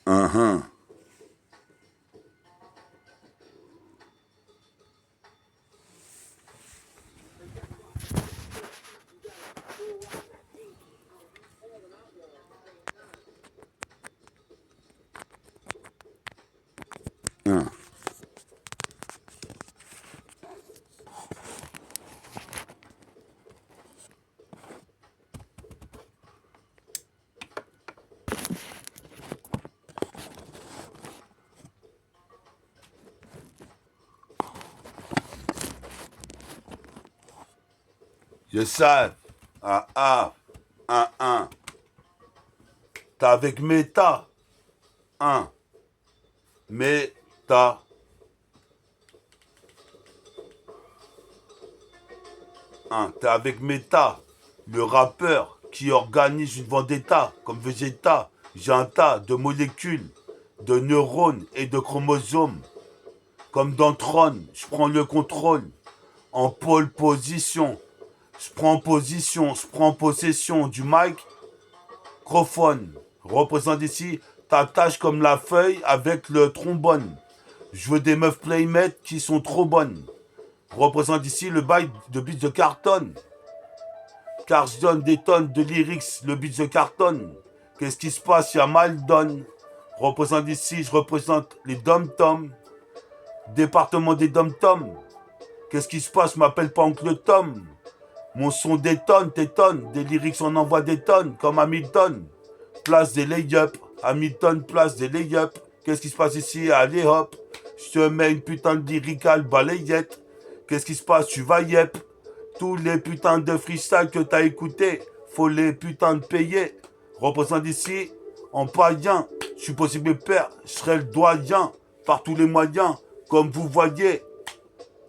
Uhum. Uhum. Je sais. Ah ah. Un. T'es avec Meta. Un. Meta. Un. T'es avec Meta. Le rappeur qui organise une vendetta comme Vegeta. J'ai un tas de molécules, de neurones et de chromosomes. Comme dans Tron, je prends le contrôle. En pole position. Je prends possession du microphone. Représente ici ta tâche comme la feuille avec le trombone. Je veux des meufs playmates qui sont trop bonnes. Représente ici le bail de beats de carton. Car je donne des tonnes de lyrics, le beat de carton. Qu'est-ce qui se passe? Il y a Maldon. Représente ici, je représente les dom-toms. Département des dom-toms. Qu'est-ce qui se passe? Je m'appelle pas Oncle Tom. Mon son détonne, t'étonne. Des lyrics, on envoie des tonnes, comme Hamilton. Place des lay-up. Hamilton, place des lay-up. Qu'est-ce qui se passe ici? Allez hop. Je te mets une putain de lyrical balayette. Qu'est-ce qui se passe? Tu vas yep. Tous les putains de freestyle que t'as écouté, faut les putains de payer. Représente ici, en païen. Je suis possible père, je serai le doyen. Par tous les moyens, comme vous voyez.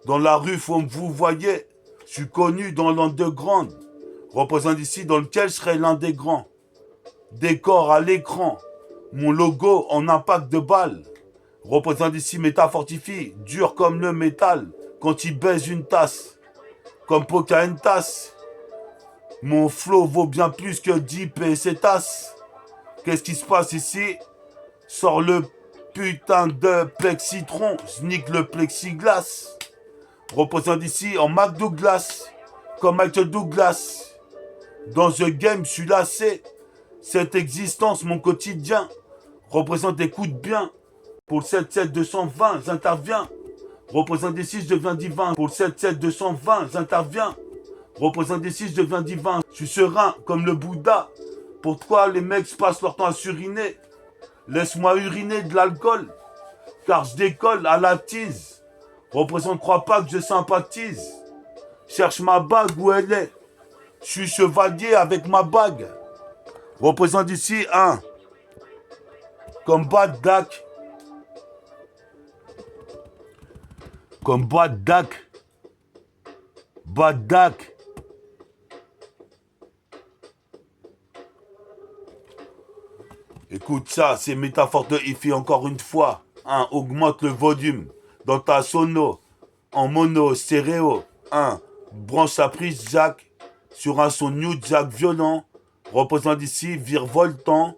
Dans la rue, faut me vous voyez. Je suis connu dans l'underground. Représente ici dans lequel je serai l'un des grands. Décor à l'écran. Mon logo en impact de balle. Représente ici métafortifie, dur comme le métal. Quand il baise une tasse. Comme Pocahontas. Mon flow vaut bien plus que Deep et ses tasses. Qu'est-ce qui se passe ici? Sors le putain de plexitron. Je nique le plexiglas. Représente ici en Mac Douglas. Comme Michael Douglas. Dans The Game, je suis lassé. Cette existence, mon quotidien. Représente des coups de bien. Pour le 7-7-220, j'interviens. Représente ici, je deviens divin. Pour le 7-7-220, j'interviens. Représente ici, je deviens divin. Je suis serein comme le Bouddha. Pourquoi les mecs passent leur temps à s'uriner? Laisse-moi uriner de l'alcool. Car je décolle à la tise. Représente, crois pas que je sympathise. Cherche ma bague où elle est. Je suis chevalier avec ma bague. Représente ici un. Comme Bad Dak. Comme Bad Dak. Bad Dak. Écoute ça, c'est métaphore de Ifi encore une fois. Augmente le volume dans ta sono. En mono, stéréo. Branche sa prise jack sur un son new jack violent. Représente ici virevoltant,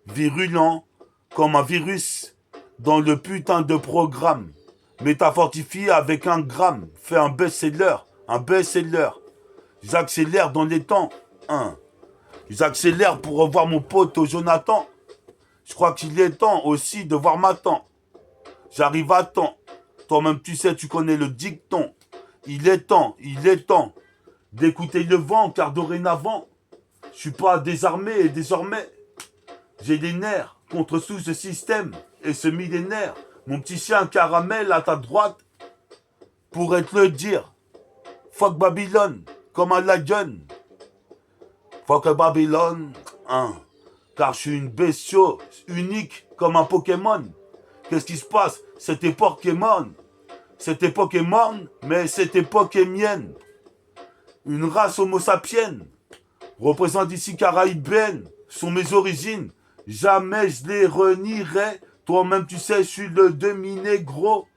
virulent, comme un virus dans le putain de programme. Métafortifié avec un gramme. Fais un best-seller, un best-seller. J'accélère dans les temps. J'accélère pour revoir mon pote Jonathan. Je crois qu'il est temps aussi de voir ma temps. J'arrive à temps. Toi-même, tu sais, tu connais le dicton. Il est temps d'écouter le vent, car dorénavant, je suis pas désarmé et désormais, j'ai des nerfs contre tout ce système et ce millénaire. Mon petit chien caramel à ta droite pourrait te le dire. Fuck Babylone, comme un lagun. Fuck Babylone, car je suis une bestiole unique comme un Pokémon. Qu'est-ce qui se passe? Cette époque est morne. Cette époque est morne, mais cette époque est mienne. Une race homo sapienne. Représente ici caraïbène. Sont mes origines. Jamais je les renierai. Toi-même, tu sais, je suis le demi-négro.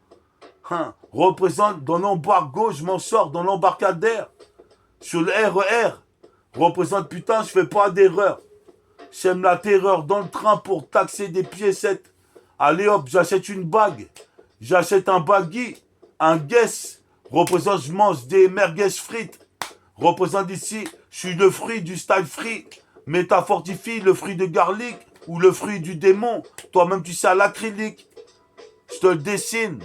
Représente dans l'embargo, je m'en sors dans l'embarcadère. Sur le RER. Représente putain, je fais pas d'erreur. J'aime la terreur dans le train pour taxer des piécettes. Allez hop, j'achète une bague. J'achète un baggy, un guess. Représente, je mange des merguez frites. Représente ici, je suis le fruit du style free. Métafortifie le fruit de garlic ou le fruit du démon. Toi-même, tu sais à l'acrylique. Je te le dessine.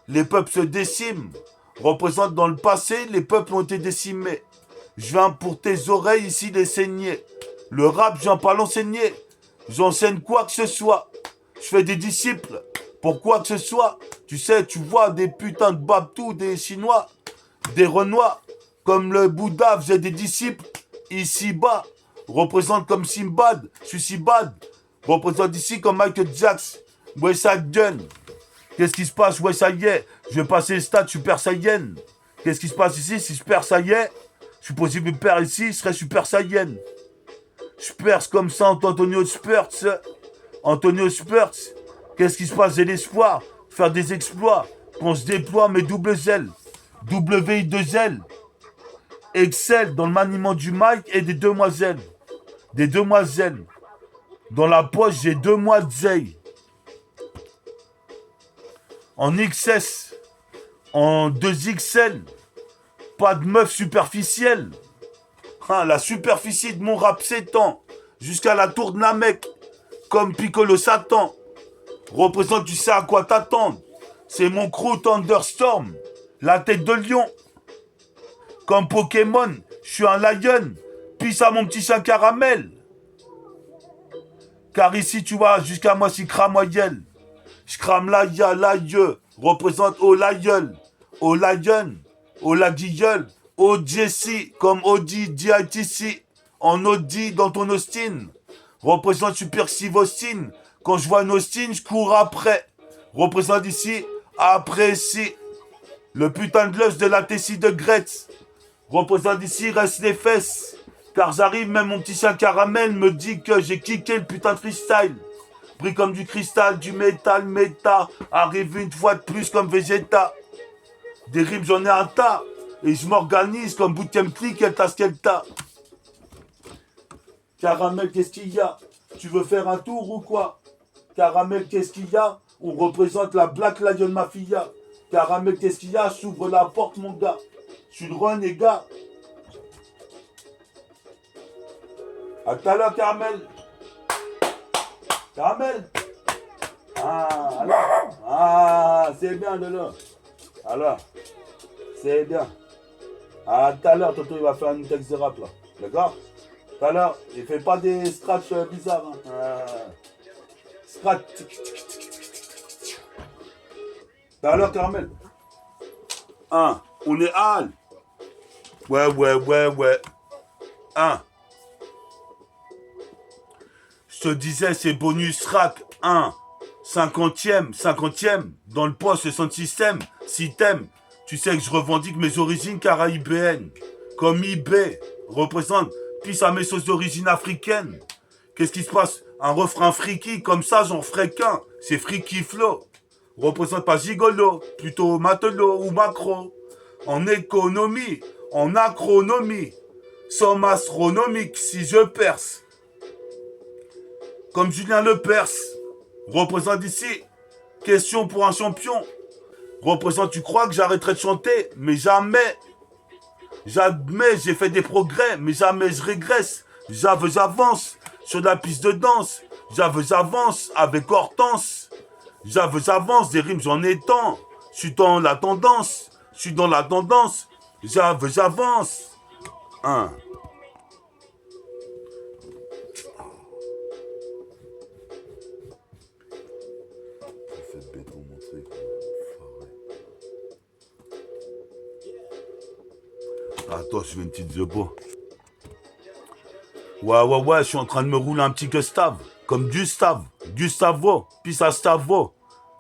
Les peuples se déciment. Représente dans le passé, les peuples ont été décimés. Je viens pour tes oreilles ici les saigner. Le rap, je viens pas l'enseigner. J'enseigne quoi que ce soit. Je fais des disciples. Pour quoi que ce soit. Tu sais, tu vois des putains de Babtou, des Chinois, des Renois. Comme le Bouddha faisait des disciples. Ici-bas. Représente comme Simbad. Je suis Simbad. Représente ici comme Michael Jackson. Ouais, ça gun. Qu'est-ce qui se passe? Ouais, ça y est. Je vais passer le stade Super Saiyan. Qu'est-ce qui se passe ici? Si je perds, ça y est. Je suis possible de perdre ici, je serais Super Saiyan. Je perce comme ça Antonio Spurs. Antonio Spurs. Qu'est-ce qui se passe? J'ai l'espoir de faire des exploits. Quand je déploie mes doubles ailes. WI2L. Excel dans le maniement du mic et des demoiselles. Des demoiselles. Dans la poche, j'ai 2 mois de zeille. En XS. En 2XL. Pas de meuf superficielle. Hein, la superficie de mon rap s'étend jusqu'à la tour de Namek. Comme Piccolo Satan. Représente, tu sais à quoi t'attendre. C'est mon crew Thunderstorm. La tête de lion. Comme Pokémon, je suis un lion. Pisse à mon petit chien caramel. Car ici, tu vois, jusqu'à moi, c'est cramoyel. Je crame l'aïe. Représente au lion. Au lion. Au la guilleule. Au Jessie. Comme Audi, DITC. En Audi dans ton Austin. Représente Super Steve Austin. Quand je vois une Austin, je cours après. Représente ici, apprécie. Le putain de l'os de la Tessie de Gretz. Représente ici, reste les fesses. Car j'arrive, même mon petit chien caramel me dit que j'ai kické le putain de freestyle. Pris comme du cristal, du métal, méta. Arrive une fois de plus comme Vegeta. Des rimes, j'en ai un tas. Et je m'organise comme Bootcamp Click, Kelta. Caramel, qu'est-ce qu'il y a? Tu veux faire un tour ou quoi? Caramel, qu'est-ce qu'il y a? On représente la Black Lion Mafia. Caramel, qu'est-ce qu'il y a? S'ouvre la porte, mon gars. Je suis le renégat. À tout à l'heure, Caramel. Caramel. Ah, alors. Ah, c'est bien, Lolo. Alors, c'est bien. À tout à l'heure, Toto, il va faire une texte de rap, là. D'accord? Tout à l'heure, il fait pas des scratchs bizarres. Hein. Scratch. Tout à l'heure, Caramel. On est Al. Ouais. 1. Je te disais, c'est bonus track. 1. 50e. Dans le poste, le son système. Si t'aimes, tu sais que je revendique mes origines caraïbéennes. Comme eBay représente, puis ça mes sauces d'origine africaine. Qu'est-ce qui se passe? Un refrain friki, comme ça, j'en ferai qu'un. C'est Friki Flow. Représente pas gigolo, plutôt matelot ou macro. En économie, en acronomie. Somme astronomique si je perce. Comme Julien Lepers. Représente ici. Question pour un champion. Représente, tu crois que j'arrêterai de chanter? Mais jamais. J'admets, j'ai fait des progrès, mais jamais je régresse. J'avance sur la piste de danse. J'avance avec Hortense. J'avance, des rimes j'en ai tant. Je suis dans la tendance. J'avance. 1. Attends, je fais une petite zebo. Ouais, je suis en train de me rouler un petit Gustave. Comme Gustavo, puis ça Stavo.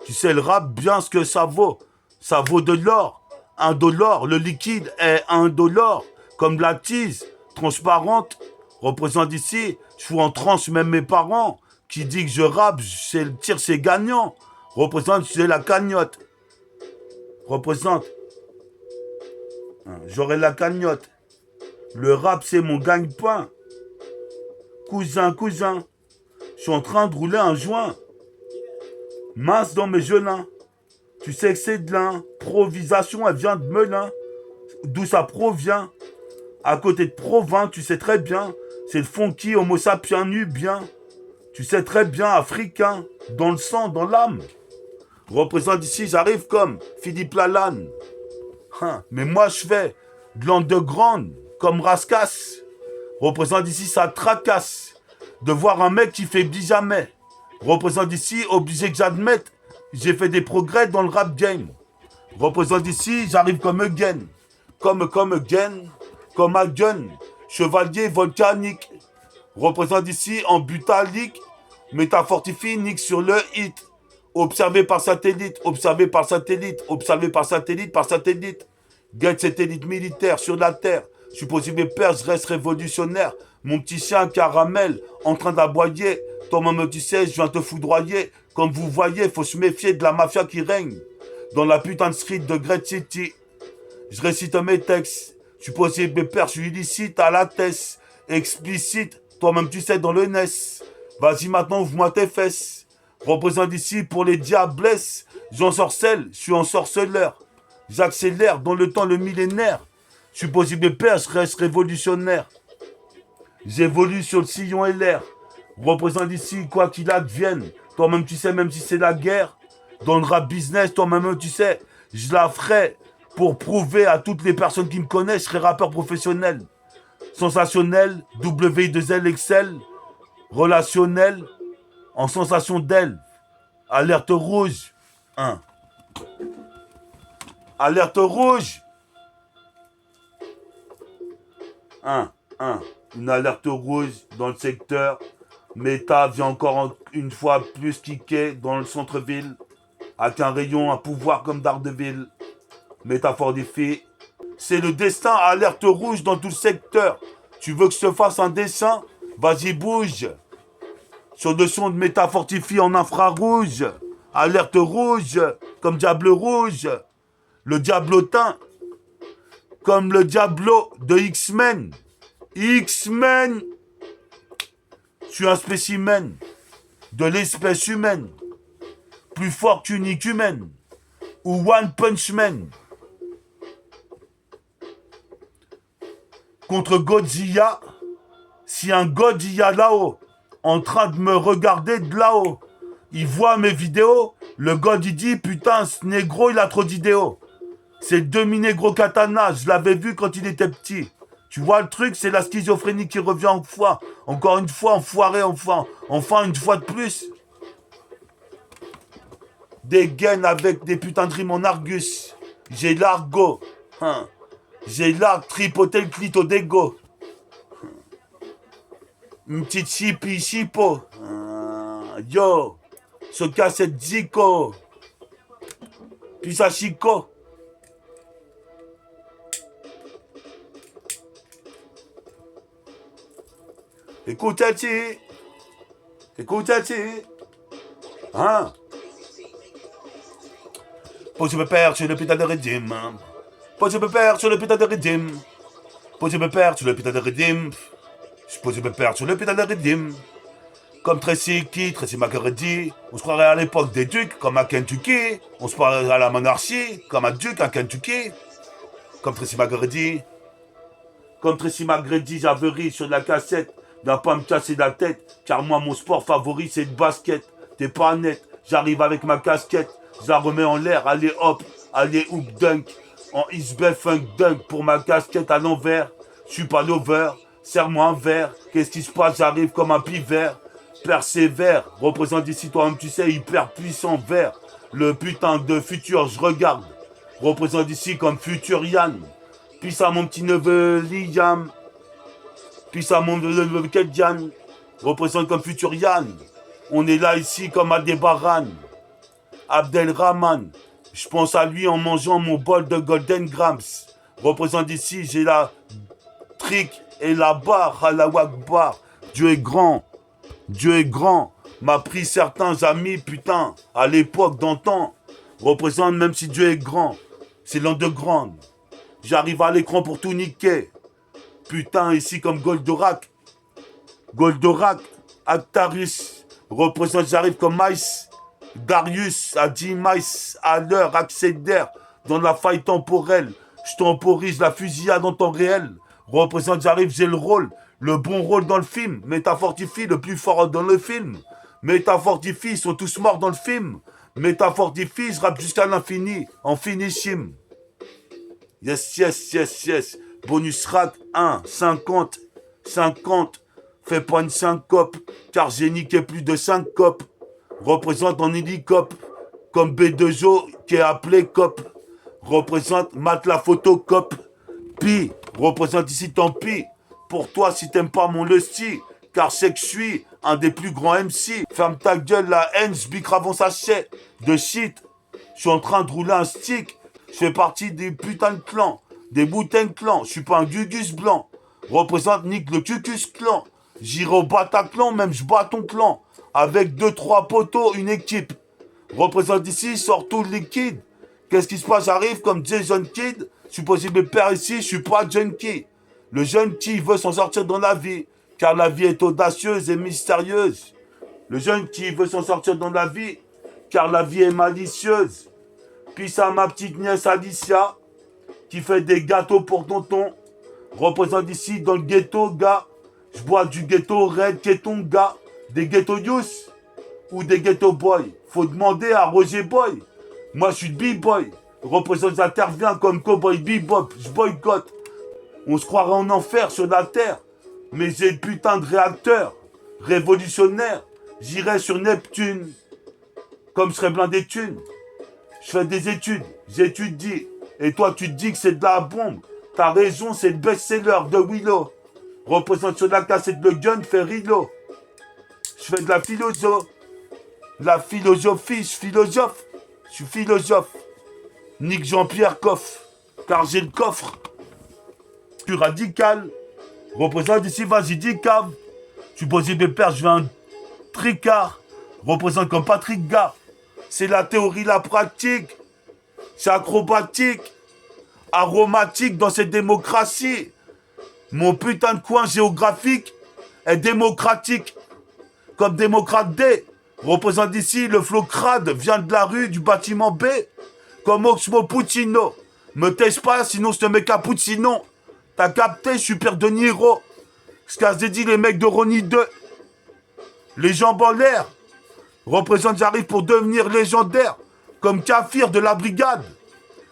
Tu sais le rap, bien ce que ça vaut. Ça vaut de l'or. $1, le liquide est $1. Comme la tise, transparente. Représente ici, je fous en transe même mes parents. Qui dit que je rappe, c'est le tir, c'est gagnant. Représente, c'est la cagnotte. Représente. J'aurai la cagnotte. Le rap, c'est mon gagne-pain. Cousin. Je suis en train de rouler un joint. Mince dans mes gelins. Tu sais que c'est de l'improvisation, elle vient de Melun. D'où ça provient. À côté de Provins, tu sais très bien. C'est le funky homo sapiens nubien. Tu sais très bien, africain. Dans le sang, dans l'âme. Représente ici, j'arrive comme Philippe Lalanne. Hein, mais moi, je fais de l'underground, comme Raskas. Représente ici, ça tracasse. De voir un mec qui fait jamais. Représente ici, obligé que j'admette. J'ai fait des progrès dans le rap game. Représente ici, j'arrive comme again. Comme again. Comme un gun. Chevalier volcanique. Représente ici en butalique. Métafortifie, nique sur le hit. Observé par satellite, observé par satellite, observé par satellite, par satellite. Guette satellite militaire sur la terre. Supposé mes pères, je reste révolutionnaire. Mon petit chien caramel, en train d'aboyer. Toi-même, tu sais, je viens te foudroyer. Comme vous voyez, faut se méfier de la mafia qui règne. Dans la putain de street de Great City. Je récite mes textes. Supposé mes pères, je suis illicite à la tête. Explicite, toi-même, tu sais, dans le NES. Vas-y maintenant, ouvre-moi tes fesses. Représente ici pour les diablesses. J'ensorcelle, je suis ensorceleur. J'accélère dans le temps le millénaire. Supposé mes pères, je reste révolutionnaire. J'évolue sur le sillon et l'air. Représente ici quoi qu'il advienne. Toi-même tu sais, même si c'est la guerre. Dans le rap business, toi-même tu sais, je la ferai pour prouver à toutes les personnes qui me connaissent, je serai rappeur professionnel. Sensationnel, W2L Excel, relationnel, en sensation d'elle. Alerte rouge. 1. Alerte rouge. 1. Une alerte rouge dans le secteur. Meta vient encore une fois plus kicker dans le centre-ville. Avec un rayon, un pouvoir comme Daredevil. Métaphore des filles. C'est le destin, alerte rouge dans tout le secteur. Tu veux que je te fasse un dessin? Vas-y, bouge. Sur le son de métafortifie en infrarouge. Alerte rouge, comme Diable rouge. Le diablotin, comme le Diablo de X-Men. X-Men. Je suis un spécimen de l'espèce humaine. Plus fort qu'une humaine. Ou One Punch Man. Contre Godzilla, si un Godzilla là-haut, en train de me regarder de là-haut, il voit mes vidéos, le God il dit putain ce négro il a trop d'idéaux. C'est demi-négro katana, je l'avais vu quand il était petit. Tu vois le truc, c'est la schizophrénie qui revient en fois. Encore une fois, enfoiré, enfin une fois de plus. Des gaines avec des putains de rimes en argus. J'ai l'argot. Hein. J'ai l'arc tripoté le clito d'ego. Une petite chipi chipo. Yo. Ce cassette Zico. Puis ça chico. Écoute-tu. Hein? Pose mes pères sur le putain de régime. Pose mes pères sur le putain de régime. Pose mes pères sur le putain de régime. Je pose mes pères sur le putain de régime. Comme Tracy McGrady. On se croirait à l'époque des ducs, comme à Kentucky. On se parlerait à la monarchie, comme un duc à Kentucky. Comme Tracy McGrady. Comme Tracy McGrady, j'averie sur la cassette. Viens pas me casser la tête, car moi mon sport favori c'est le basket. T'es pas net, j'arrive avec ma casquette. Je la remets en l'air, allez hop, allez hoop dunk. En Isbel funk dunk pour ma casquette à l'envers. Je suis pas l'over, serre-moi un verre. Qu'est-ce qui se passe, j'arrive comme un pivert. Persévère, représente ici toi-même tu sais, hyper puissant vert. Le putain de futur, je regarde. Représente ici comme futur Yann. Puis ça mon petit neveu Liam. Puis ça mon neveu Kedjan. Représente comme futur Yann. On est là ici comme Aldebaran. Abdelrahman. Je pense à lui en mangeant mon bol de Golden Grams. Représente ici, j'ai la trick et la barre à la Wakbar. Dieu est grand. Dieu est grand. M'a pris certains amis, putain, à l'époque d'antan. Représente même si Dieu est grand. C'est l'underground. J'arrive à l'écran pour tout niquer. Putain, ici comme Goldorak. Goldorak, Actaris. Représente, j'arrive comme Mice. Darius a dit Maïs à l'heure accélère dans la faille temporelle. Je temporise la fusillade en temps réel. Représente, j'arrive, j'ai le rôle. Le bon rôle dans le film. Métafortifie, le plus fort dans le film. Métafortifie, ils sont tous morts dans le film. Métafortifie, je rappe jusqu'à l'infini. En finissime. Yes, yes, yes, yes. Bonus rack 1, 50, 50. Fais pas une syncope, car j'ai niqué plus de 5 copes. Représente en hélicope, comme B2O qui est appelé cop. Représente mate la photocop. Pi, représente ici tant pis. Pour toi si t'aimes pas mon lusty, car c'est que je suis un des plus grands MC. Ferme ta gueule, la haine, j'bique avant sachet de shit. Je suis en train de rouler un stick. Je fais partie des putains de clans, des boutins de clans. Je suis pas un gugus blanc. Représente nique le cucus clan. J'irai au Bataclan, même je bats ton clan. Avec 2-3 poteaux, une équipe. Représente ici, sort tout le liquide. Qu'est-ce qui se passe? J'arrive comme Jason Kidd. Je suis possible père ici, je suis pas junkie. Le jeune qui veut s'en sortir dans la vie, car la vie est audacieuse et mystérieuse. Le jeune qui veut s'en sortir dans la vie, car la vie est malicieuse. Puis ça, ma petite nièce Alicia, qui fait des gâteaux pour tonton. Représente ici dans le ghetto, gars. Je bois du ghetto red, keton, gars. Des ghetto youth ou des ghetto boys. Faut demander à Roger Boy. Moi, je suis b-boy. Représente, j'interviens comme cowboy bebop. Je boycotte. On se croirait en enfer sur la terre. Mais j'ai le putain de réacteur. Révolutionnaire. J'irai sur Neptune. Comme je serais blindé de thunes. Je fais des études. J'étudie. Et toi, tu te dis que c'est de la bombe. T'as raison, c'est le best-seller de Willow. Représente sur la cassette de gun, fait Rilo. Je fais de la philosophie. La philosophie, je philosophe. Je suis philosophe. Nique Jean-Pierre Coff. Car j'ai le coffre. Je suis radical. Représente ici, vas-y, dis cave. Je suis posé de père, je veux un tricard. Représente comme Patrick Gars. C'est la théorie, la pratique. C'est acrobatique. Aromatique dans cette démocratie. Mon putain de coin géographique est démocratique. Comme démocrate D. Représente ici, le flow crade vient de la rue du bâtiment B. Comme Oxmo Puccino. Me teste pas, sinon je te mets cappuccino. T'as capté, je suis Père de Niro. Ce qu'a dit les mecs de Ronnie 2. Les jambes en l'air. Représente, j'arrive pour devenir légendaire. Comme Kafir de la brigade.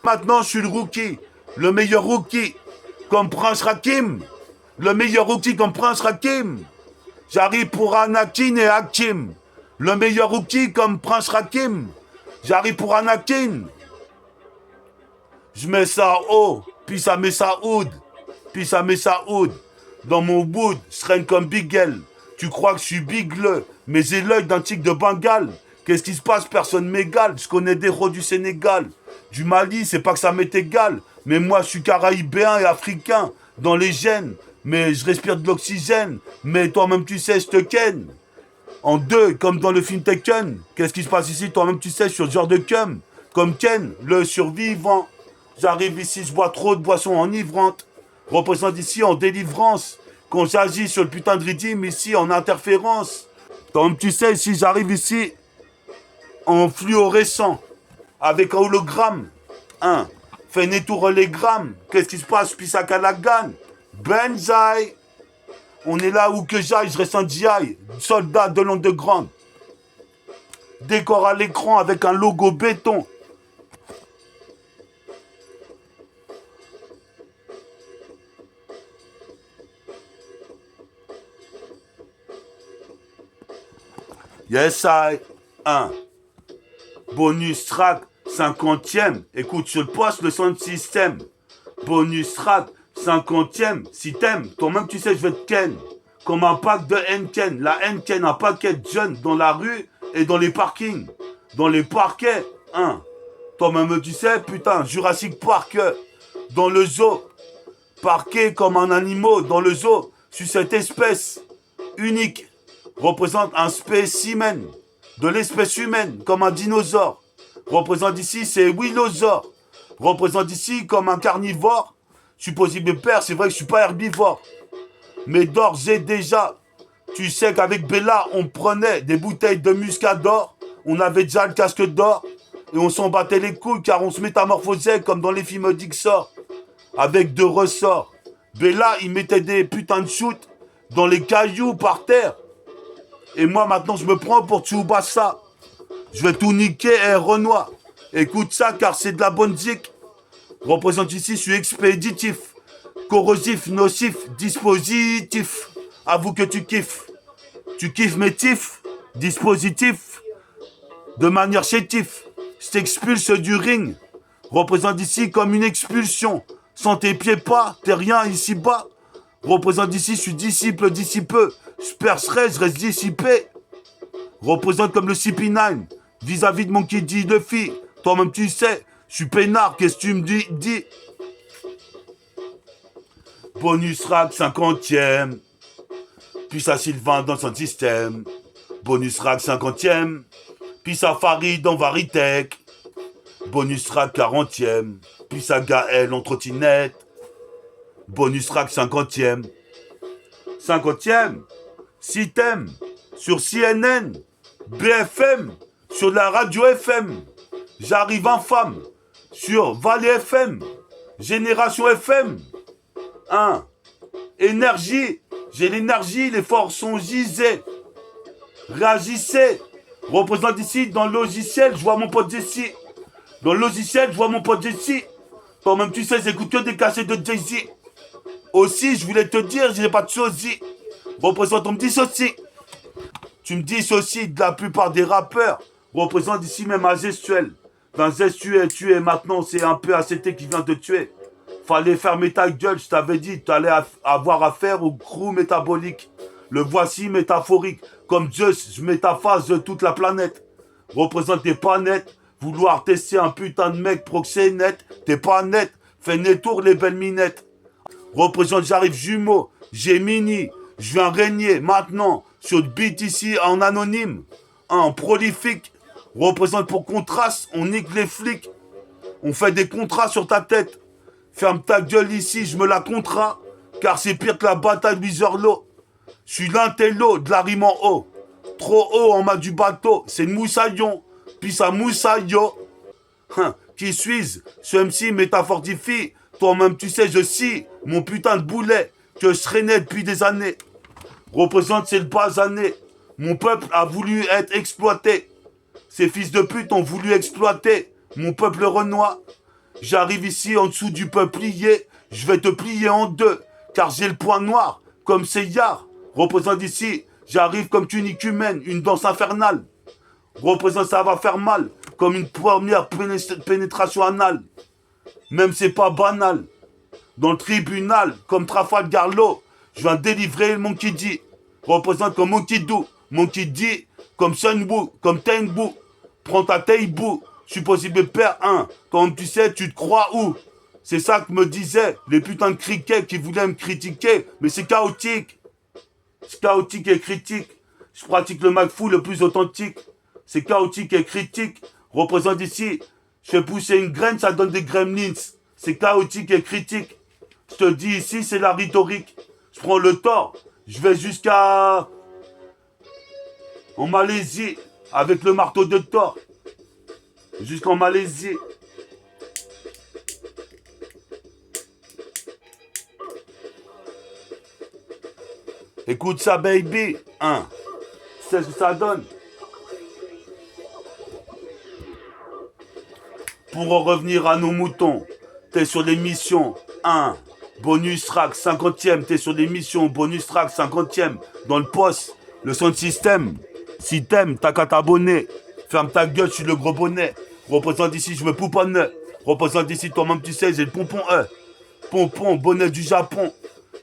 Maintenant, je suis le rookie. Le meilleur rookie. Comme Prince Rakim. Le meilleur rookie comme Prince Rakim. J'arrive pour Anakin et Hakim. Le meilleur rookie comme Prince Rakim. J'arrive pour Anakin. Je mets ça haut, puis ça met ça oud. Puis ça met ça oud. Dans mon wood, je traîne comme Bigel. Tu crois que je suis bigleux, mais j'ai l'œil d'un tigre de Bengale. Qu'est-ce qui se passe? Personne m'égale. Je connais des héros du Sénégal. Du Mali, c'est pas que ça m'est égal. Mais moi, je suis caraïbéen et africain. Dans les gènes. Mais je respire de l'oxygène. Mais toi-même, tu sais, je te ken. En deux, comme dans le film Tekken. Qu'est-ce qui se passe ici? Toi-même, tu sais, sur ce genre de cum. Comme Ken, le survivant. J'arrive ici, je bois trop de boissons enivrantes. Représente ici en délivrance. Quand j'agis sur le putain de rythme, ici en interférence. Toi-même, tu sais, ici, j'arrive ici en fluorescent. Avec un hologramme. Fais nettour les grammes. Qu'est-ce qui se passe? Puis ça Kalagan. Benzaï. On est là où que j'aille, je reste un GI. Soldat de l'underground. Décor à l'écran avec un logo béton. Yes, I. 1. Bonus track, 50e. Écoute sur le poste, le sound system. Bonus track, 50e. Si t'aimes, toi-même tu sais, je vais te ken. Comme un pack de Henken. La Henken, un paquet de jeunes dans la rue et dans les parkings. Dans les parquets, Toi-même tu sais, putain, Jurassic Park. Dans le zoo. Parqué comme un animal dans le zoo. Sur cette espèce unique. Représente un spécimen de l'espèce humaine, comme un dinosaure. Représente ici, c'est Willosaure. Représente ici comme un carnivore. Je suis possible père, c'est vrai que je suis pas herbivore. Mais d'ores et déjà, tu sais qu'avec Bella, on prenait des bouteilles de muscador. on avait déjà le casque d'or. Et on s'en battait les couilles car on se métamorphosait comme dans les films Dixor. Avec 2 ressorts. Mais là, ils mettaient des putains de shoots dans les cailloux par terre. Et moi, maintenant, je me prends pour Tsubasa. Je vais tout niquer, Renoir. Écoute ça, car c'est de la bonne zik. Représente ici, je suis expéditif. Corrosif, nocif, dispositif. Avoue que tu kiffes. Tu kiffes mes tifs. Dispositif. De manière chétif. Je t'expulse du ring. Représente ici comme une expulsion. Sans tes pieds pas, t'es rien ici-bas. Représente ici, je suis disciple d'ici peu. Je percerai, je reste dissipé. Représente comme le CP9. Vis-à-vis de mon qui dit de fille. Toi-même tu sais, je suis peinard, qu'est-ce que tu me dis? Bonus rack 50e. Puis ça Sylvain dans son système. Bonus rack 50e. Puis ça Farid dans Varitech. Bonus rack 40e. Puis ça Gaël en trottinette. Bonus rack 50e. 50e. Si t'aimes. Sur CNN. BFM. Sur la radio FM. J'arrive en femme. Sur Valley FM. Génération FM. 1. Énergie. J'ai l'énergie, les forces sont gisées. Réagissez. Représente ici dans le logiciel, je vois mon pote Jesse. Dans le logiciel, je vois mon pote Jesse. Toi-même, tu sais, j'écoute que des cassettes de Jay-Z. Aussi, je voulais te dire, j'ai pas de sosie. Représente, on me dissocie. Tu me dissocies de la plupart des rappeurs. Représente ici même un gestuel. D'un gestuel tué, maintenant c'est un peu ACT qui vient te tuer. Fallait fermer ta gueule, je t'avais dit, tu allais avoir affaire au crew métabolique. Le voici métaphorique. Comme Zeus, je métaphase de toute la planète. Représente t'es pas net. Vouloir tester un putain de mec proxénète, t'es pas net. Fais nettour les belles minettes. Représente, j'arrive jumeau, Gemini. Je viens régner maintenant sur le beat ici en anonyme. En prolifique. Représente pour contraste, on nique les flics. On fait des contrats sur ta tête. Ferme ta gueule ici, je me la contrat. Car c'est pire que la bataille de Wizerlo. Je suis l'intello de la rime en haut. Trop haut en bas du bateau, c'est une moussaillon. Puis ça moussaillot. Qui suis-je? Ce MC métafortifie. Toi-même tu sais, je scie mon putain de boulet que je traînais depuis des années. Représente, c'est le basané. Mon peuple a voulu être exploité. Ces fils de pute ont voulu exploiter mon peuple renois. J'arrive ici en dessous du peuplier. Je vais te plier en deux. Car j'ai le point noir, comme Seyar. Représente ici, j'arrive comme tunicumène, une danse infernale. Représente, ça va faire mal, comme une première pénétration anale. Même c'est pas banal. Dans le tribunal, comme Trafalgar Law, je viens délivrer mon qui dit. Représente comme mon qui do, mon qui dit, comme Sunwoo, comme Tenbu. Prends ta taille-bou, je suis possible père 1. Comme tu sais, tu te crois où? C'est ça que me disaient les putains de criquets qui voulaient me critiquer. Mais c'est chaotique. C'est chaotique et critique. Je pratique le McFou le plus authentique. C'est chaotique et critique. Représente ici, je fais pousser une graine, ça donne des gremlins. C'est chaotique et critique. Je te dis ici, c'est la rhétorique. Je prends le tort. Je vais jusqu'à... en Malaisie, avec le marteau de Thor. Jusqu'en Malaisie. Écoute ça, baby. Hein. Tu sais ce que ça donne? Pour en revenir à nos moutons, t'es sur l'émission 1. Bonus track 50e, t'es sur l'émission bonus track 50e. Dans le poste, le son de système. Si t'aimes, t'as qu'à t'abonner. Ferme ta gueule, je suis le gros bonnet. Représente ici, je me pouponne. Représente ici, toi-même tu sais, j'ai le pompon Pompon, bonnet du Japon.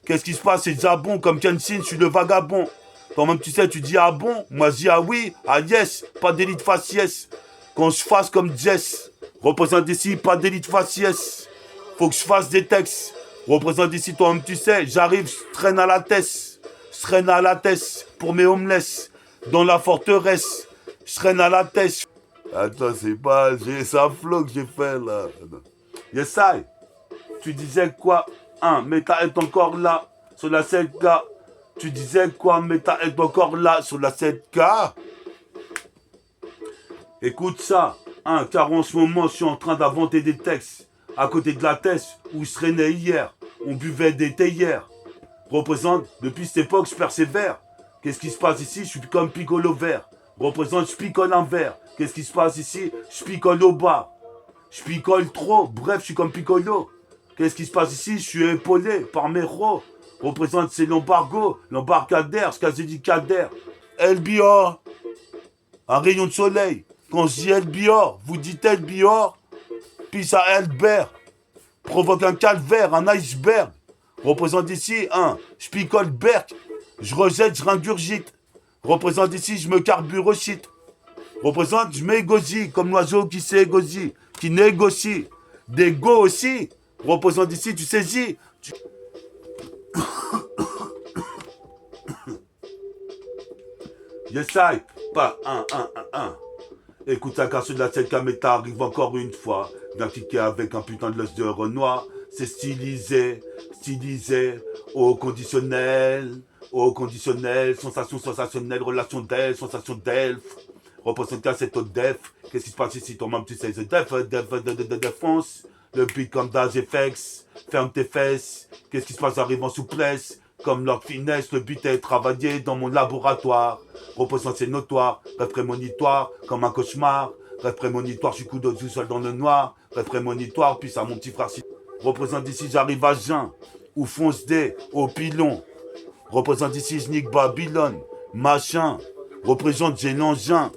Qu'est-ce qui se passe? C'est Japon, comme Kenshin, je suis le vagabond. Toi-même tu sais, tu dis ah bon? Moi je dis ah oui, ah yes, pas d'élite faciès. Quand je fasse comme Jess. Représente ici, pas d'élite faciès. Faut que je fasse des textes. Représente ici, toi-même tu sais, j'arrive, je traîne à la tête. Je traîne à la tête pour mes homeless. Dans la forteresse, je traîne à la tête. Attends, c'est pas... C'est un flow que j'ai fait là. Yes, I. Tu disais quoi? Meta est encore là, sur la 7K. Tu disais quoi? Meta est encore là, sur la 7K. Écoute ça, hein, car en ce moment, je suis en train d'inventer des textes. À côté de la thèse où je serais né hier, on buvait des théières. Représente, depuis cette époque, je persévère. Qu'est-ce qui se passe ici? Je suis comme Piccolo vert. Représente, je picole un verre. Qu'est-ce qui se passe ici? Je picole au bas. Je picole trop. Bref, je suis comme Piccolo. Qu'est-ce qui se passe ici? Je suis épaulé par mes ros. Représente, c'est l'embargo, l'embarcadère, ce qu'a dit Kader. LBR, un rayon de soleil. Quand je dis LBR, vous dites LBR, puis ça Elbert. Provoque un calvaire, un iceberg. Représente ici, je picole berk. Je rejette, je ringurgite. Représente ici, je me carbure au shit. Représente, je m'égosie, comme l'oiseau qui s'égosie, qui négocie. Des go aussi. Représente ici, tu saisis. Yes, I. Pas un. Écoute, la casse de la scène Kameta arrive encore une fois. D'un kicker avec un putain de l'os de Renoir. C'est stylisé, au conditionnel, sensation sensationnelle, relation d'elle, sensation d'elfe. Représente cette autre def. Qu'est-ce qui se passe ici? Toi-même, tu sais, c'est défense. Le beat comme Daz FX. Ferme tes fesses. Qu'est-ce qui se passe? Arrive en souplesse. Comme leur finesse, le but est travaillé dans mon laboratoire. Représente c'est notoire, rêve prémonitoire, comme un cauchemar. Rêve prémonitoire, je suis coude tout seul dans le noir. Rêve prémonitoire, puis ça mon petit frère. Représente ici, j'arrive à Jeun. Ou fonce D, au pilon. Représente ici, je nique Babylone. Machin. Représente, j'ai l'engin.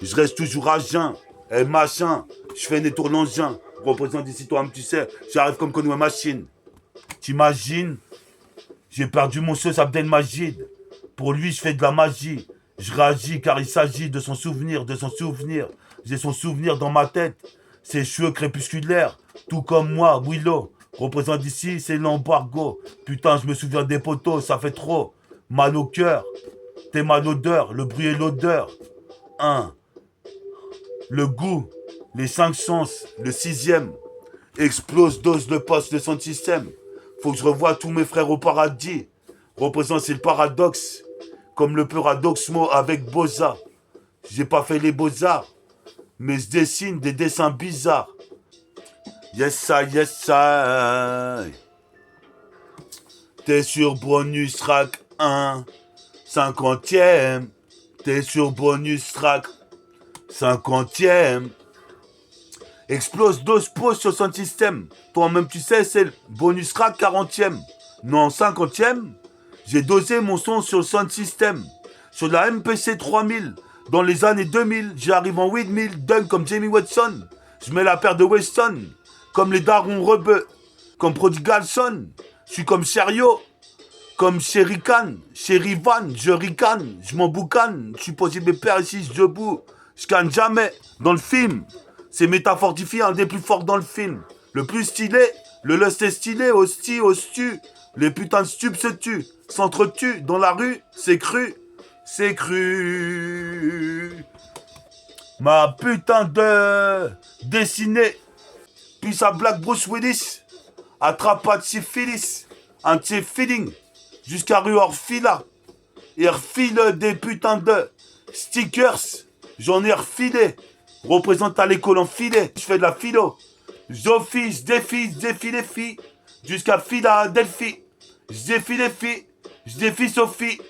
Je reste toujours à jeun. Et machin. Je fais des tours l'engin. Représente ici, toi-même, tu sais. J'arrive comme Conway Machine. T'imagines? J'ai perdu mon sauce Abdelmajid. Pour lui, je fais de la magie. Je réagis car il s'agit de son souvenir, J'ai son souvenir dans ma tête. Ses cheveux crépusculaires, tout comme moi, Willow. Représente ici, c'est l'embargo. Putain, je me souviens des poteaux, ça fait trop. Mal au cœur. T'es mal odeur, le bruit et l'odeur. Le goût, les 5 sens, le 6e. Explose, dose le poste de son système. Faut que je revoie tous mes frères au paradis. Représente, c'est le paradoxe. Comme le paradoxmo avec Boza. J'ai pas fait les beaux-arts. Mais je dessine des dessins bizarres. Yes, I. T'es sur bonus track 1. 50e. T'es sur bonus track 50e. Explose, dose, pause sur son système. Toi-même, tu sais, c'est le bonus track 40e. Non, 50e. J'ai dosé mon son sur le sound system. Sur la MPC 3000. Dans les années 2000, j'arrive en 8000, dunk comme Jamie Watson. Je mets la paire de Weston. Comme les darons rebeux. Comme Prodigal Son. Je suis comme Cherio. Comme Sherikan. Sherivan. Je ricane. Je m'en boucane. Je suis posé mes pères ici, je debout. Je canne jamais. Dans le film. C'est métaphorifié, un des plus forts dans le film. Le plus stylé. Le lust est stylé. Hostu. Les putains de stupes se tuent. S'entretuent. Dans la rue. C'est cru. C'est cru. Ma putain de dessinée. Puis sa Black Bruce Willis. Attrape pas de syphilis. Un de ses feeling. Jusqu'à rue Orfila. Il refile des putains de stickers. J'en ai refilé. Représente à l'école en filet. Je fais de la philo. J'office, défie les filles. Jusqu'à Philadelphie. Je défie les filles. Je défie Sophie.